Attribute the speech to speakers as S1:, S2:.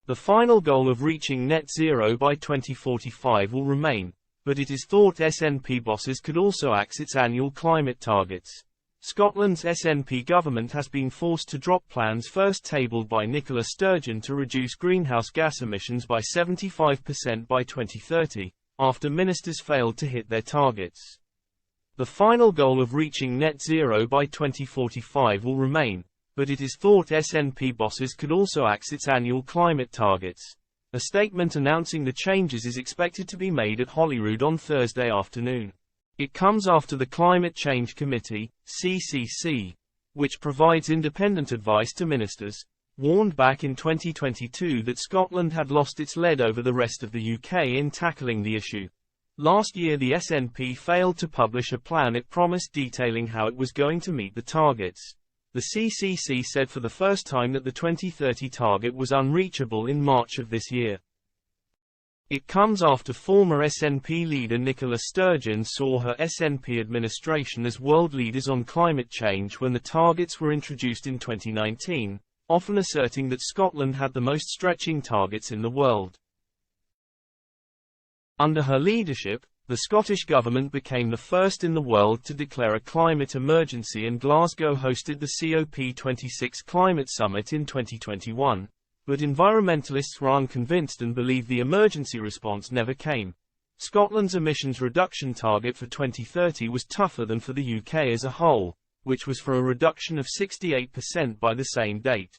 S1: The final goal of reaching net zero by 2045 will remain, but it is thought SNP bosses could also axe its annual climate targets. Scotland's SNP government has been forced to drop plans first tabled by Nicola Sturgeon to reduce greenhouse gas emissions by 75% by 2030, after ministers failed to hit their targets. The final goal of reaching net zero by 2045 will remain, but it is thought SNP bosses could also axe its annual climate targets. A statement announcing the changes is expected to be made at Holyrood on Thursday afternoon. It comes after the Climate Change Committee, CCC, which provides independent advice to ministers, warned back in 2022 that Scotland had lost its lead over the rest of the UK in tackling the issue. Last year the SNP failed to publish a plan it promised detailing how it was going to meet the targets. The CCC said for the first time that the 2030 target was unreachable in March of this year. It comes after former SNP leader Nicola Sturgeon saw her SNP administration as world leaders on climate change when the targets were introduced in 2019, often asserting that Scotland had the most stretching targets in the world. Under her leadership, the Scottish government became the first in the world to declare a climate emergency, and Glasgow hosted the COP26 Climate Summit in 2021, but environmentalists were unconvinced and believe the emergency response never came. Scotland's emissions reduction target for 2030 was tougher than for the UK as a whole, which was for a reduction of 68% by the same date.